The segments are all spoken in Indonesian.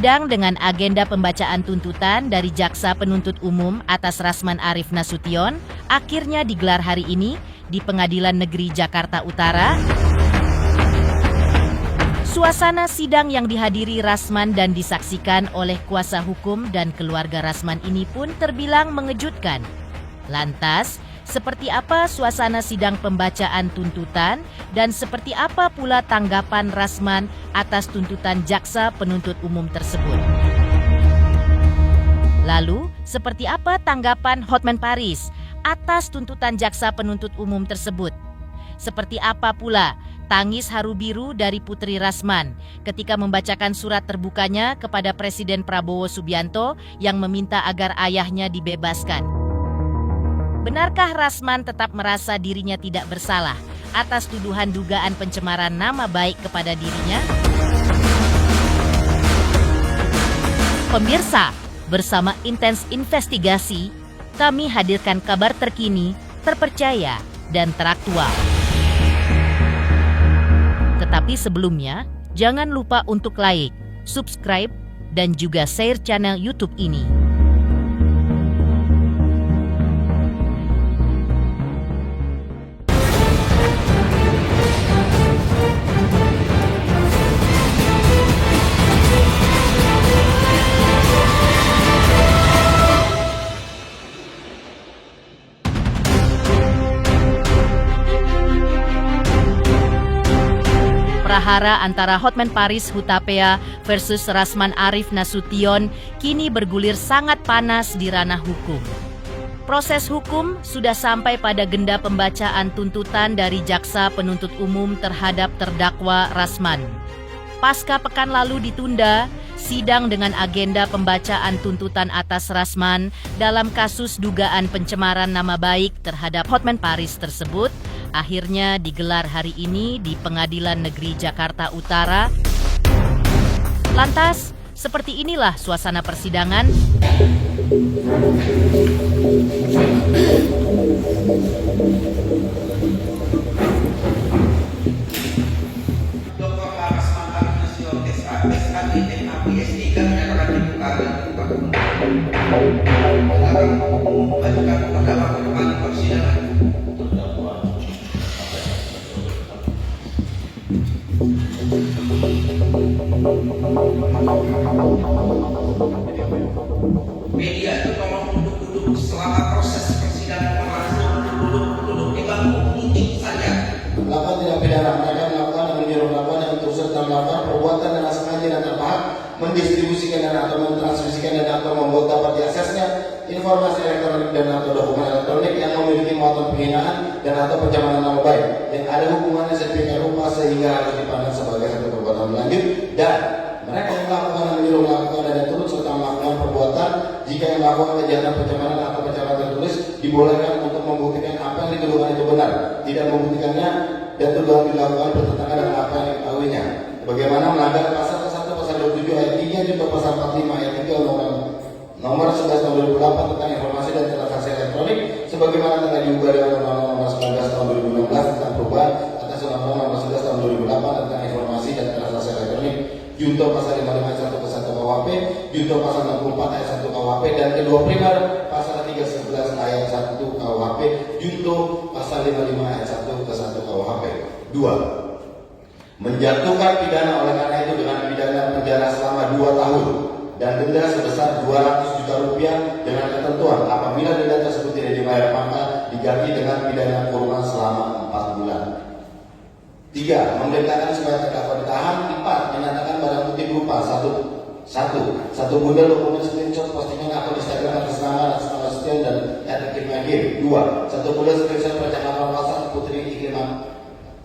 Sidang dengan agenda pembacaan tuntutan dari Jaksa Penuntut Umum atas Rasman Arif Nasution akhirnya digelar hari ini di Pengadilan Negeri Jakarta Utara. Suasana sidang yang dihadiri Rasman dan disaksikan oleh kuasa hukum dan keluarga Rasman ini pun terbilang mengejutkan. Lantas, seperti apa suasana sidang pembacaan tuntutan dan seperti apa pula tanggapan Rasman atas tuntutan Jaksa Penuntut Umum tersebut? Lalu, seperti apa tanggapan Hotman Paris atas tuntutan Jaksa Penuntut Umum tersebut? Seperti apa pula tangis haru biru dari Putri Rasman ketika membacakan surat terbukanya kepada Presiden Prabowo Subianto yang meminta agar ayahnya dibebaskan? Benarkah Rasman tetap merasa dirinya tidak bersalah atas tuduhan dugaan pencemaran nama baik kepada dirinya? Pemirsa, bersama Intens Investigasi, kami hadirkan kabar terkini, terpercaya, dan teraktual. Tetapi sebelumnya, jangan lupa untuk like, subscribe, dan juga share channel YouTube ini. Prahara antara Hotman Paris Hutapea versus Rasman Arif Nasution kini bergulir sangat panas di ranah hukum. Proses hukum sudah sampai pada agenda pembacaan tuntutan dari Jaksa Penuntut Umum terhadap terdakwa Rasman. Pasca pekan lalu ditunda, sidang dengan agenda pembacaan tuntutan atas Rasman dalam kasus dugaan pencemaran nama baik terhadap Hotman Paris tersebut akhirnya digelar hari ini di Pengadilan Negeri Jakarta Utara. Lantas, seperti inilah suasana persidangan. Media itu tolong duduk-duduk selama proses persidangan berlangsung, duduk di bangku putih saja. Melakukan tindak pidana mereka melakukan dan menyuruh melakukan dan turut serta melakukan perbuatan dengan sengaja dan terpaham mendistribusikan dan atau mentransmisikan dan atau membuat dapat diaksesnya informasi elektronik dan atau dokumen elektronik yang memiliki muatan penghinaan dan atau pencemaran nama baik yang ada hubungannya sedemikian rupa sehingga harus dipandang sebagai satu perbuatan lanjut, dan mereka yang melakukan dan menyuruh melakukan dan turut serta melakukan perbuatan jika yang melakukan kejahatan pencemaran atau pencemaran tertulis dibolehkan untuk membuktikan apa yang dituduhkan itu benar, tidak membuktikannya dan tuduhan dilakukan bertentangan dengan apa yang diketahuinya. Bagaimana melanggar pasal 1, pasal 27 ayat 3 juga pasal 45 ayat 3 Undang-Undang Nomor 11 Tahun 2008 tentang informasi dan transaksi elektronik, sebagaimana telah diubah dengan Undang-Undang Nomor 19 Tahun 2016 tentang perubahan atas Undang-Undang Nomor 11 Tahun 2008 tentang informasi dan transaksi elektronik, Junto pasal 55 ayat 1 ke 1 KUHP, Junto pasal 64 ayat 1 KUHP, dan kedua primer pasal 311 ayat 1 KUHP, Junto pasal 55 ayat 1 ke 1 KUHP. 2. Menjatuhkan pidana oleh karena itu dengan pidana penjara selama 2 tahun dan denda sebesar 200 juta rupiah dengan ketentuan apabila denda tersebut tidak dibayar maka diganti dengan pidana kurungan selama 4 bulan. 3. Memerintahkan supaya terdakwa ditahan. 4. Menyatakan barang bukti berupa 1 bundel dokumen screenshot postingan akun Instagram atas nama Nasution dan @Kim. 2. 1 bundel screenshot percakapan WhatsApp Putri Ikrimah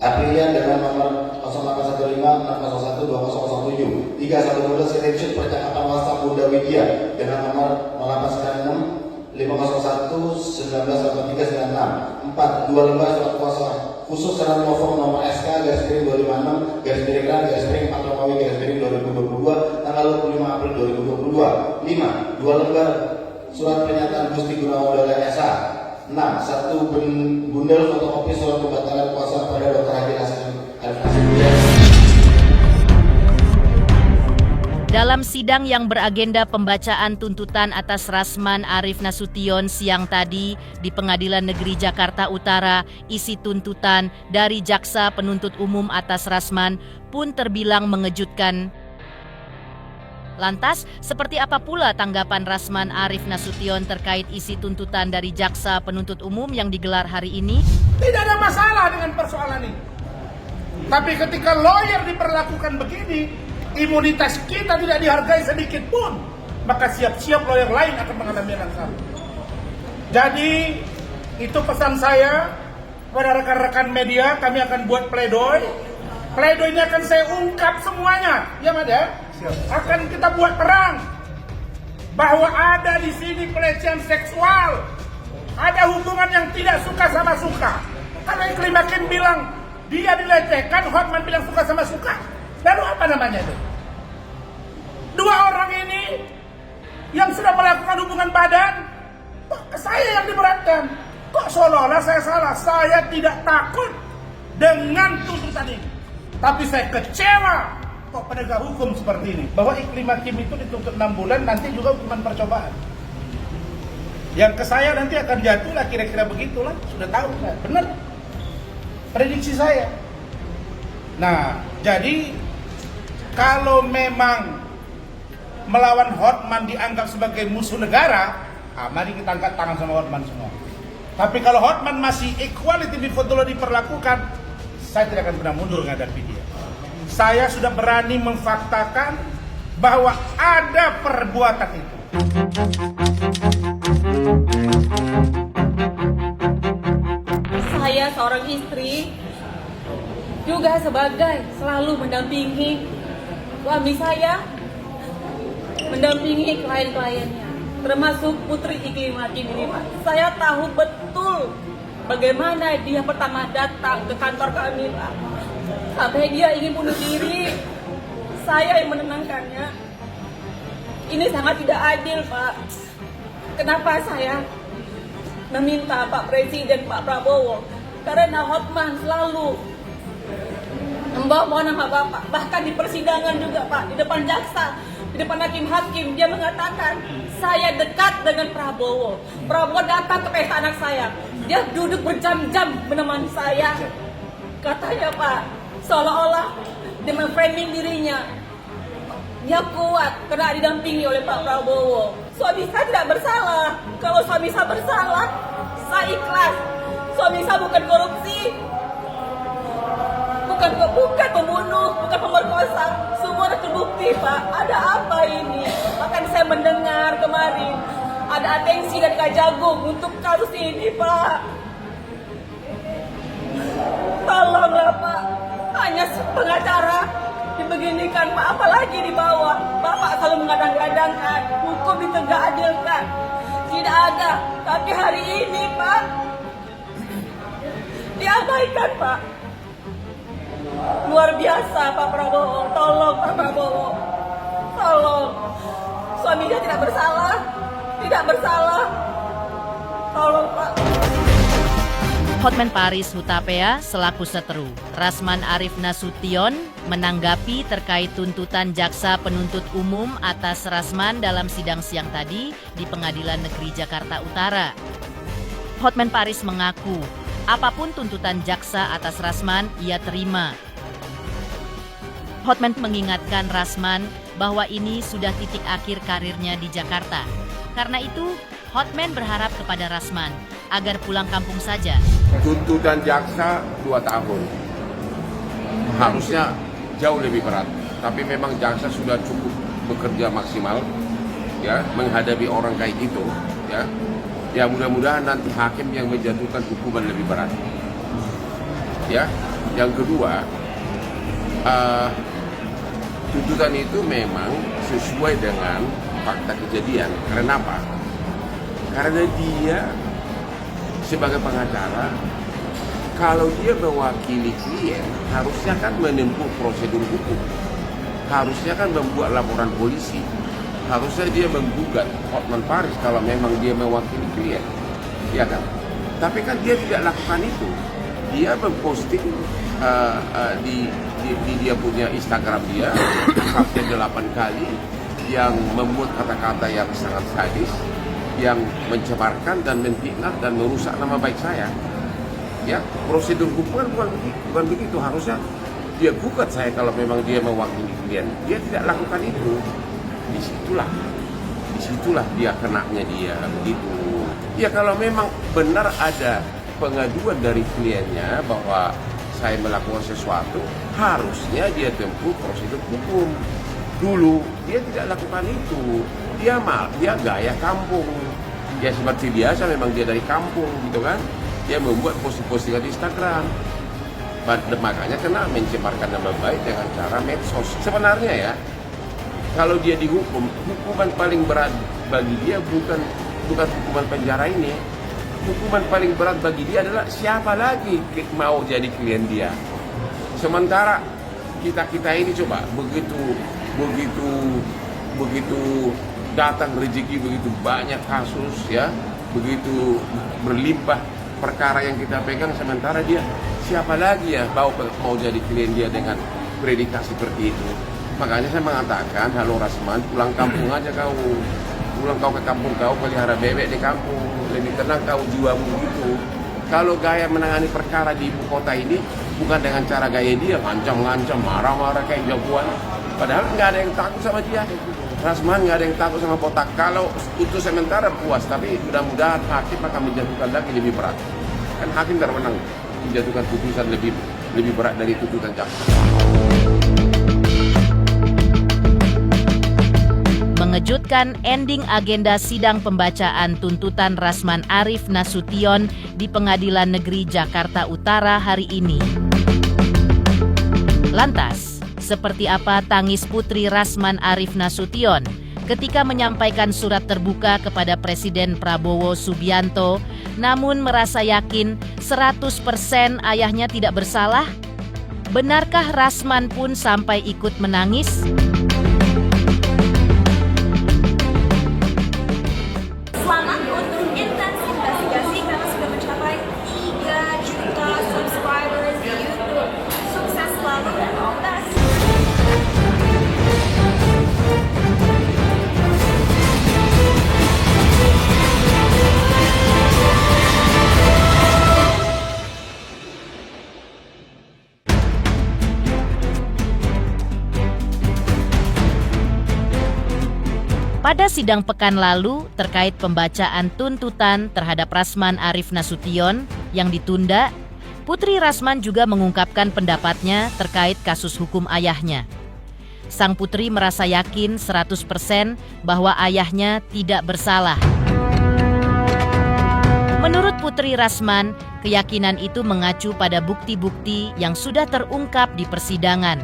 Aprilian dengan nomor 0815 601 2007. 3. 1 bundel screenshot percakapan WhatsApp Bunda Widya dengan nomor 0896 501 198396. 4. 2 lembar surat kuasa khusus serat telepon nomor SK /256 /4 Romawi /2022 tanggal 25 April 2022. 5. 2 lembar surat pernyataan Gusti Gunawan Dahlan SH. 6. 1 bundel fotokopi surat pembatalan kuasa pada Dr. Haji Hasan Al-Fasih. Dalam Dalam sidang yang beragenda pembacaan tuntutan atas Rasman Arief Nasution siang tadi di Pengadilan Negeri Jakarta Utara, isi tuntutan dari Jaksa Penuntut Umum atas Rasman pun terbilang mengejutkan. Lantas, seperti apa pula tanggapan Rasman Arief Nasution terkait isi tuntutan dari Jaksa Penuntut Umum yang digelar hari ini? Tidak ada masalah dengan persoalan ini. Tapi ketika lawyer diperlakukan begini, imunitas kita tidak dihargai sedikit pun, maka siap-siap lawyer lain akan mengalami yang sama. Jadi itu pesan saya kepada rekan-rekan media. Kami akan buat pledoi. Pledoi ini akan saya ungkap semuanya, ya Mas ya. Akan kita buat terang bahwa ada di sini pelecehan seksual, ada hubungan yang tidak suka sama suka. Kalau Iklim Hakim bilang dia dilecehkan, Hotman bilang suka sama suka. Lalu apa namanya itu? Dua orang ini yang sudah melakukan hubungan badan, kok saya yang diberatkan? Kok seolah-olah saya salah? Saya tidak takut dengan tuntutan ini, tapi saya kecewa kok penegak hukum seperti ini, bahwa Iklim Hakim itu dituntut 6 bulan, nanti juga hukuman percobaan. Yang ke saya nanti akan jatuh lah, kira-kira begitulah, sudah tahu kan? Benar prediksi saya. Nah, jadi kalau memang melawan Hotman dianggap sebagai musuh negara, mari kita angkat tangan sama Hotman semua. Tapi kalau Hotman masih equality before the law diperlakukan, saya tidak akan pernah mundur menghadapi dia. Saya sudah berani memfaktakan bahwa ada perbuatan itu. Saya seorang istri, juga sebagai selalu mendampingi suami saya, mendampingi klien-kliennya, termasuk Putri Iklim Hakim ini, Pak. Saya tahu betul bagaimana dia pertama datang ke kantor kami, Pak. Sampai dia ingin bunuh diri, saya yang menenangkannya. Ini sangat tidak adil, Pak. Kenapa saya meminta Pak Presiden, Pak Prabowo? Karena Hotman selalu membawa nama Bapak, bahkan di persidangan juga, Pak, di depan jaksa, di depan hakim-hakim, dia mengatakan saya dekat dengan Prabowo. Prabowo datang ke pesta anak saya, dia duduk berjam-jam menemani saya. Katanya, Pak, seolah-olah dia memframing dirinya, dia kuat karena didampingi oleh Pak Prabowo. Suami saya tidak bersalah. Kalau suami saya bersalah, saya ikhlas. Suami saya bukan korupsi, bukan pembunuh, bukan pemerkosa. Semua sudah terbukti, Pak. Ada apa ini? Bahkan saya mendengar kemarin ada atensi dari Kejagung untuk kasus ini, Pak. Tolonglah, Pak. Hanya pengacara dibeginikan, Pak. Apalagi di bawah. Bapak selalu mengadang-adangkan hukum ditegak adilkan. Tidak ada. Tapi hari ini, Pak, diabaikan, Pak. Luar biasa, Pak Prabowo. Tolong, Pak Prabowo. Tolong. Suami dia tidak bersalah. Tidak bersalah. Tolong, Pak. Hotman Paris Hutapea selaku seteru Rasman Arief Nasution menanggapi terkait tuntutan Jaksa Penuntut Umum atas Rasman dalam sidang siang tadi di Pengadilan Negeri Jakarta Utara. Hotman Paris mengaku apapun tuntutan jaksa atas Rasman ia terima. Hotman mengingatkan Rasman bahwa ini sudah titik akhir karirnya di Jakarta. Karena itu, Hotman berharap kepada Rasman agar pulang kampung saja. Tuntutan jaksa 2 tahun. Harusnya jauh lebih berat. Tapi memang jaksa sudah cukup bekerja maksimal, ya, menghadapi orang kayak gitu, ya. Ya, mudah-mudahan nanti hakim yang menjatuhkan hukuman lebih berat. Ya, yang kedua, tuntutan itu memang sesuai dengan fakta kejadian. Karena apa? Karena dia sebagai pengacara, kalau dia mewakili klien, harusnya kan menempuh prosedur hukum, harusnya kan membuat laporan polisi, harusnya dia menggugat Hotman Paris kalau memang dia mewakili klien, ya kan? Tapi kan dia tidak lakukan itu. Dia memposting di dia punya Instagram dia sampai 8 kali yang membuat kata-kata yang sangat sadis, yang mencemarkan dan menfitnah dan merusak nama baik saya. Ya, prosedur hukum bukan begitu. Harusnya dia gugat saya kalau memang dia mewakili klien. Dia tidak lakukan itu. Disitulah dia kenanya dia begitu. Ya, kalau memang benar ada pengaduan dari kliennya bahwa saya melakukan sesuatu, harusnya dia tempuh prosedur hukum. Dulu dia tidak lakukan itu. Dia gaya kampung. Ya seperti biasa, memang dia dari kampung gitu kan. Dia membuat postingan di Instagram. Makanya kena mencemarkan nama baik dengan cara medsos. Sebenarnya ya, kalau dia dihukum, hukuman paling berat bagi dia bukan hukuman penjara ini. Hukuman paling berat bagi dia adalah siapa lagi mau jadi klien dia. Sementara kita ini coba begitu datang rezeki, begitu banyak kasus ya, begitu berlimpah perkara yang kita pegang, sementara dia siapa lagi ya mau jadi klien dia dengan predikat seperti itu. Makanya saya mengatakan, halo Rasman, pulang kampung aja kau. Pulang kau ke kampung kau, pelihara bebek di kampung, lebih tenang kau jiwamu gitu. Kalau gaya menangani perkara di ibu kota ini bukan dengan cara gaya dia, ngancam-ngancam, marah-marah kayak jagoan. Padahal nggak ada yang takut sama dia. Rasman nggak ada yang takut sama botak. Kalau untuk sementara puas, tapi mudah-mudahan hakim akan menjatuhkan lagi lebih berat. Kan hakim berwenang menjatuhkan putusan lebih berat dari tuntutan jaksa. Mengejutkan ending agenda sidang pembacaan tuntutan Rasman Arif Nasution di Pengadilan Negeri Jakarta Utara hari ini. Lantas, seperti apa tangis putri Rasman Arif Nasution ketika menyampaikan surat terbuka kepada Presiden Prabowo Subianto, namun merasa yakin 100% ayahnya tidak bersalah? Benarkah Rasman pun sampai ikut menangis? Selamat untuk intens investigasi karena sudah mencapai 3 juta subscribers di YouTube. Sukses selalu dan all the best. Pada sidang pekan lalu terkait pembacaan tuntutan terhadap Rasman Arif Nasution yang ditunda, Putri Rasman juga mengungkapkan pendapatnya terkait kasus hukum ayahnya. Sang putri merasa yakin 100% bahwa ayahnya tidak bersalah. Menurut Putri Rasman, keyakinan itu mengacu pada bukti-bukti yang sudah terungkap di persidangan.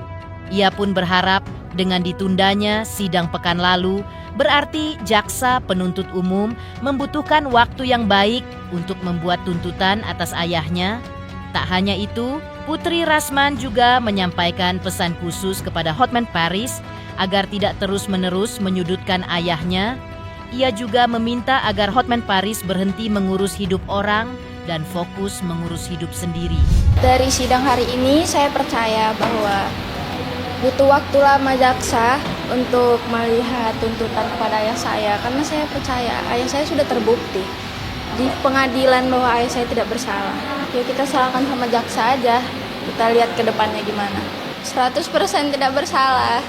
Ia pun berharap dengan ditundanya sidang pekan lalu, berarti jaksa penuntut umum membutuhkan waktu yang baik untuk membuat tuntutan atas ayahnya. Tak hanya itu, Putri Rasman juga menyampaikan pesan khusus kepada Hotman Paris agar tidak terus-menerus menyudutkan ayahnya. Ia juga meminta agar Hotman Paris berhenti mengurus hidup orang dan fokus mengurus hidup sendiri. Dari sidang hari ini saya percaya bahwa butuh waktu lama jaksa untuk melihat tuntutan kepada ayah saya, karena saya percaya ayah saya sudah terbukti di pengadilan bahwa ayah saya tidak bersalah. Ya kita salahkan sama jaksa aja, kita lihat ke depannya gimana. 100% tidak bersalah,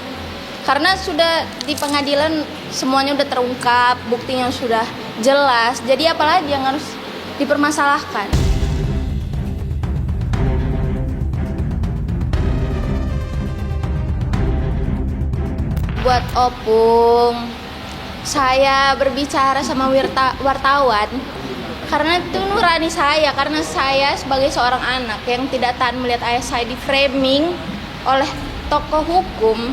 karena sudah di pengadilan semuanya udah terungkap, buktinya sudah jelas, jadi apalagi yang harus dipermasalahkan. Buat opung, saya berbicara sama wartawan karena itu nurani saya, karena saya sebagai seorang anak yang tidak tahan melihat ayah saya di framing oleh tokoh hukum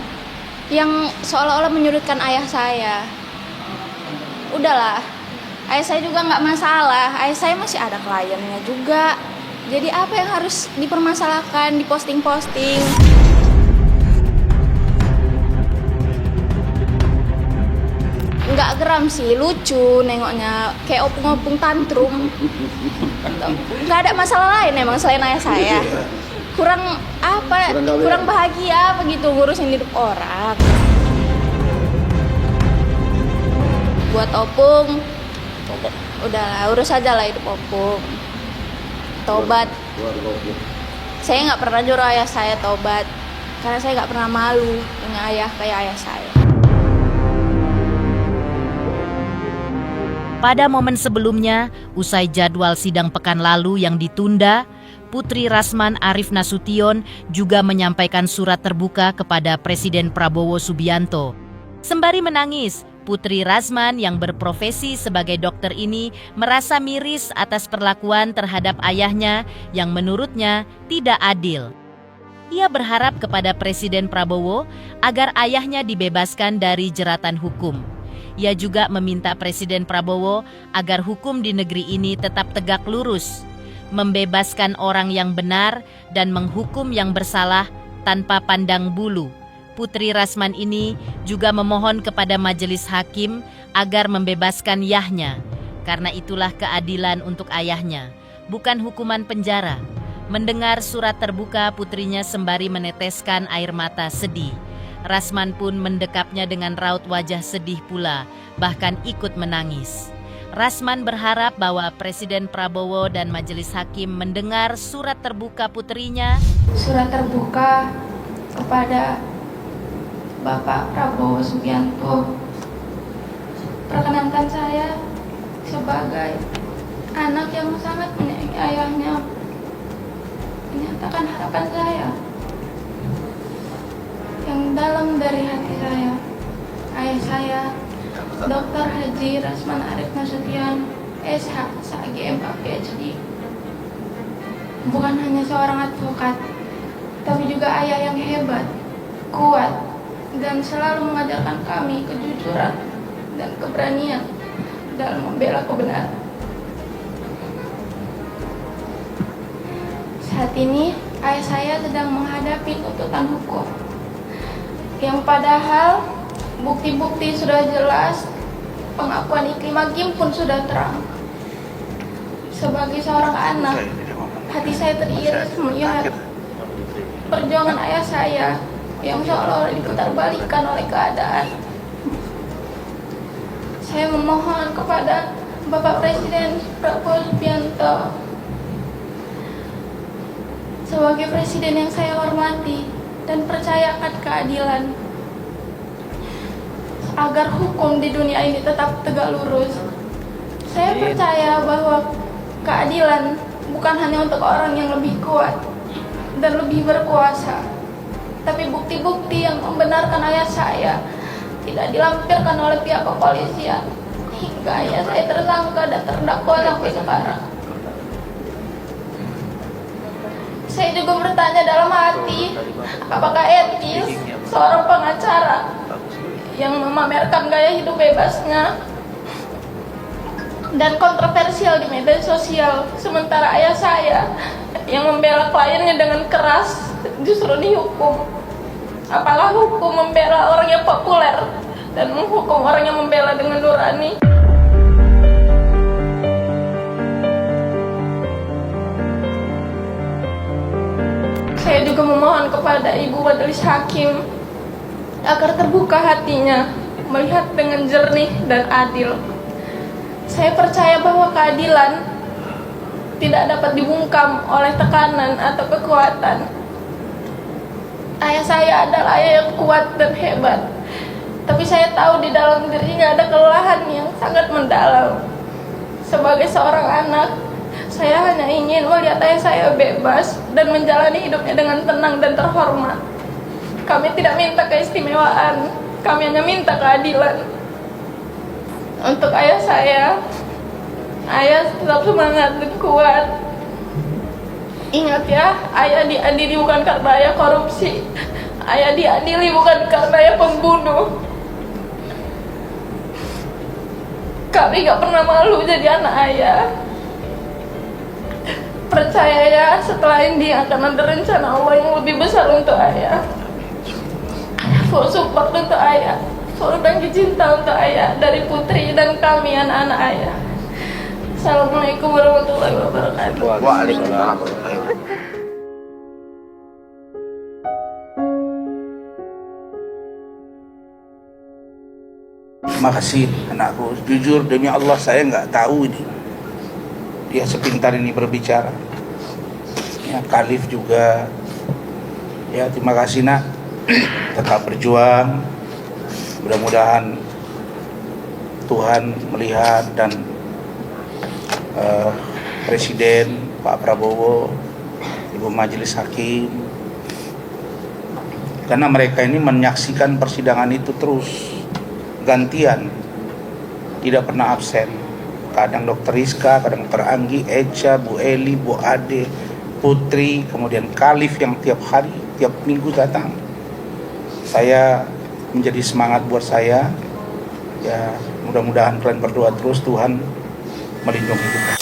yang seolah-olah menyudutkan ayah saya. Udahlah, ayah saya juga nggak masalah, ayah saya masih ada kliennya juga, jadi apa yang harus dipermasalahkan, diposting-posting? Nggak geram sih, lucu nengoknya, kayak opung-opung tantrum. Nggak ada masalah lain emang selain ayah saya. Kurang apa? Kurang bahagia apa gitu ngurusin hidup orang. buat opung, udahlah urus aja lah hidup opung. Tobat. Saya nggak pernah nyuruh ayah saya tobat, karena saya nggak pernah malu punya ayah kayak ayah saya. Pada momen sebelumnya, usai jadwal sidang pekan lalu yang ditunda, Putri Rasman Arief Nasution juga menyampaikan surat terbuka kepada Presiden Prabowo Subianto. Sembari menangis, Putri Rasman yang berprofesi sebagai dokter ini merasa miris atas perlakuan terhadap ayahnya yang menurutnya tidak adil. Ia berharap kepada Presiden Prabowo agar ayahnya dibebaskan dari jeratan hukum. Ia juga meminta Presiden Prabowo agar hukum di negeri ini tetap tegak lurus, membebaskan orang yang benar dan menghukum yang bersalah tanpa pandang bulu. Putri Rasman ini juga memohon kepada majelis hakim agar membebaskan Yahnya, karena itulah keadilan untuk ayahnya, bukan hukuman penjara. Mendengar surat terbuka putrinya sembari meneteskan air mata sedih. Rasman pun mendekapnya dengan raut wajah sedih pula, bahkan ikut menangis. Rasman berharap bahwa Presiden Prabowo dan majelis hakim mendengar surat terbuka putrinya. Surat terbuka kepada Bapak Prabowo Subianto. Perkenankan saya sebagai anak yang sangat menyayangi ayahnya, menyatakan harapan saya yang dalam dari hati saya. Ayah saya, Dr. Haji Rasman Arief Nasution, SH, SAGM, PhD, bukan hanya seorang advokat, tapi juga ayah yang hebat, kuat, dan selalu mengajarkan kami kejujuran dan keberanian dalam membela kebenaran. Saat ini, ayah saya sedang menghadapi tuntutan hukum, yang padahal bukti-bukti sudah jelas, pengakuan Iklim Hakim pun sudah terang. Sebagai seorang anak, hati saya teriris melihat perjuangan ayah saya yang seolah-olah diputarbalikkan oleh keadaan. Saya memohon kepada Bapak Presiden Prabowo Subianto, sebagai presiden yang saya hormati dan percaya akan keadilan, agar hukum di dunia ini tetap tegak lurus. Saya percaya bahwa keadilan bukan hanya untuk orang yang lebih kuat dan lebih berkuasa, tapi bukti-bukti yang membenarkan ayah saya tidak dilampirkan oleh pihak kepolisian hingga ayah saya tersangka dan terdakwa sampai sekarang. Saya juga bertanya dalam hati, apakah etis seorang pengacara yang memamerkan gaya hidup bebasnya dan kontroversial di media sosial, sementara ayah saya yang membela kliennya dengan keras justru dihukum. Apakah hukum membela orang yang populer dan menghukum orang yang membela dengan nurani? Saya juga memohon kepada Ibu Majelis Hakim agar terbuka hatinya, melihat dengan jernih dan adil. Saya percaya bahwa keadilan tidak dapat dibungkam oleh tekanan atau kekuatan. Ayah saya adalah ayah yang kuat dan hebat, tapi saya tahu di dalam dirinya ada kelelahan yang sangat mendalam. Sebagai seorang anak, saya hanya ingin melihat ayah saya bebas dan menjalani hidupnya dengan tenang dan terhormat. Kami tidak minta keistimewaan, kami hanya minta keadilan. Untuk ayah saya, ayah tetap semangat dan kuat. Ingat ya, ayah diadili bukan karena ayah korupsi. Ayah diadili bukan karena ayah pembunuh. Kami gak pernah malu jadi anak ayah. Percaya ya, setelah ini akan ada rencana Allah yang lebih besar untuk ayah. Full support untuk ayah, full bagi cinta untuk ayah dari putri dan kami anak-anak ayah. Assalamualaikum warahmatullahi wabarakatuh. Waalaikumsalam. Terima kasih anakku. Jujur demi Allah saya nggak tahu ini. Dia sepintar ini berbicara. Ya, Khalif juga. Ya, terima kasih nak. Tetap berjuang. Mudah-mudahan Tuhan melihat dan Presiden Pak Prabowo, Ibu Majelis Hakim, karena mereka ini menyaksikan persidangan itu terus gantian, tidak pernah absen. Kadang Dr. Rizka, kadang Dr. Anggi, Echa, Bu Eli, Bu Ade, Putri, kemudian Khalif yang tiap hari, tiap minggu datang. Saya menjadi semangat buat saya. Ya, mudah-mudahan kalian berdoa terus, Tuhan melindungi kita.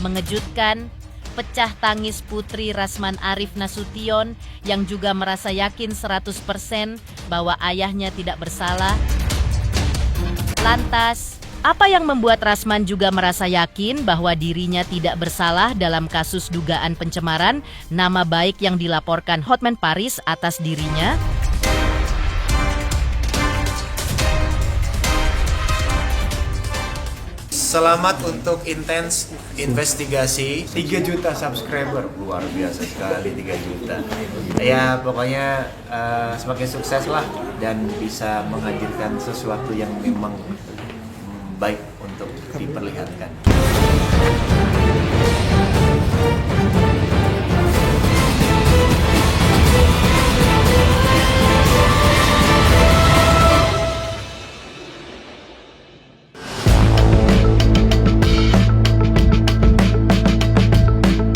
Mengejutkan, pecah tangis Putri Rasman Arif Nasution yang juga merasa yakin 100% bahwa ayahnya tidak bersalah. Lantas, apa yang membuat Rasman juga merasa yakin bahwa dirinya tidak bersalah dalam kasus dugaan pencemaran nama baik yang dilaporkan Hotman Paris atas dirinya? Selamat untuk intens investigasi 3 juta subscriber, luar biasa sekali 3 juta. Ya pokoknya semakin sukses lah dan bisa menghadirkan sesuatu yang memang baik untuk diperlihatkan.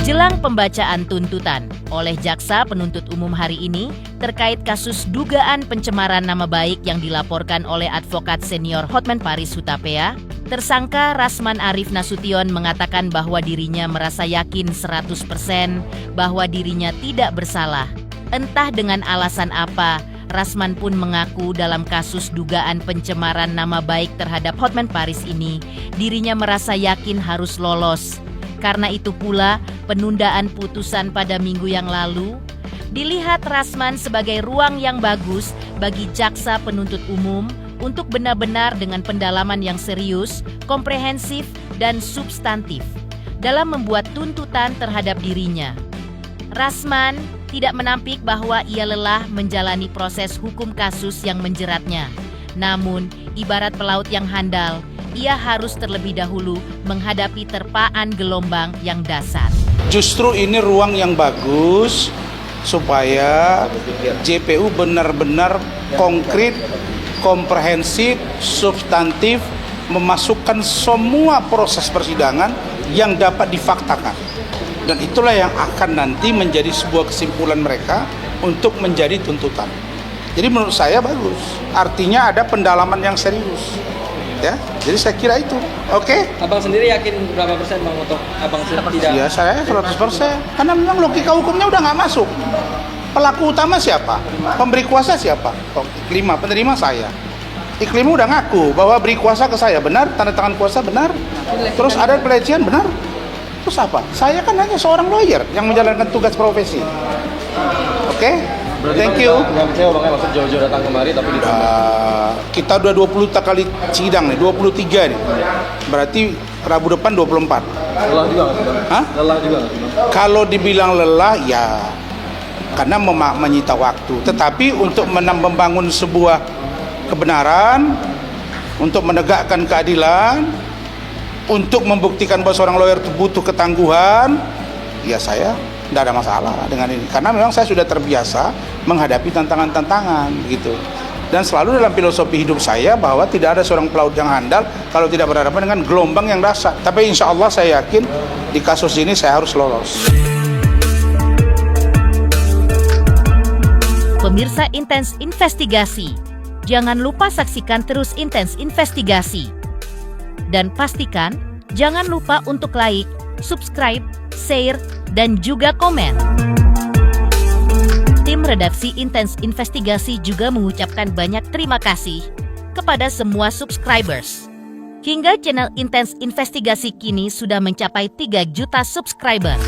Jelang pembacaan tuntutan oleh Jaksa Penuntut Umum hari ini terkait kasus dugaan pencemaran nama baik yang dilaporkan oleh advokat senior Hotman Paris Hutapea, tersangka Rasman Arif Nasution mengatakan bahwa dirinya merasa yakin 100% bahwa dirinya tidak bersalah. Entah dengan alasan apa, Rasman pun mengaku dalam kasus dugaan pencemaran nama baik terhadap Hotman Paris ini, dirinya merasa yakin harus lolos. Karena itu pula, penundaan putusan pada minggu yang lalu dilihat Rasman sebagai ruang yang bagus bagi Jaksa Penuntut Umum untuk benar-benar dengan pendalaman yang serius, komprehensif, dan substantif dalam membuat tuntutan terhadap dirinya. Rasman tidak menampik bahwa ia lelah menjalani proses hukum kasus yang menjeratnya. Namun, ibarat pelaut yang handal, ia harus terlebih dahulu menghadapi terpaan gelombang yang dasar. Justru ini ruang yang bagus supaya JPU benar-benar konkret, komprehensif, substantif, memasukkan semua proses persidangan yang dapat difaktakan. Dan itulah yang akan nanti menjadi sebuah kesimpulan mereka untuk menjadi tuntutan. Jadi menurut saya bagus, artinya ada pendalaman yang serius. Ya, jadi saya kira itu, oke? Abang sendiri yakin berapa persen bang untuk abang tidak? Ya saya 100%, karena memang logika hukumnya udah nggak masuk. Pelaku utama siapa? Pemberi kuasa siapa? Iklima, penerima saya. Iklima udah ngaku bahwa beri kuasa ke saya, benar? Tanda tangan kuasa benar? Terus ada pelecehan, benar? Terus apa? Saya kan hanya seorang lawyer yang menjalankan tugas profesi. Oke? Thank you. Nggak kecewa bang, maksud jauh-jauh datang kemari tapi kita udah 20 kali sidang nih, 23 nih. Berarti Rabu depan 24. lelah juga nggak sih bang? Hah? Lelah juga nggak sih bang? Kalau dibilang lelah ya karena menyita waktu. Tetapi untuk membangun sebuah kebenaran, untuk menegakkan keadilan, untuk membuktikan bahwa seorang lawyer itu butuh ketangguhan, ya saya tidak ada masalah dengan ini. Karena memang saya sudah terbiasa menghadapi tantangan-tantangan gitu. Dan selalu dalam filosofi hidup saya bahwa tidak ada seorang pelaut yang handal kalau tidak berhadapan dengan gelombang yang dahsyat. Tapi insya Allah saya yakin di kasus ini saya harus lolos. Pemirsa Intens Investigasi, jangan lupa saksikan terus Intens Investigasi. Dan pastikan jangan lupa untuk like, subscribe, share, dan juga komen. Tim redaksi Intens Investigasi juga mengucapkan banyak terima kasih kepada semua subscribers. Hingga channel Intens Investigasi kini sudah mencapai 3 juta subscriber.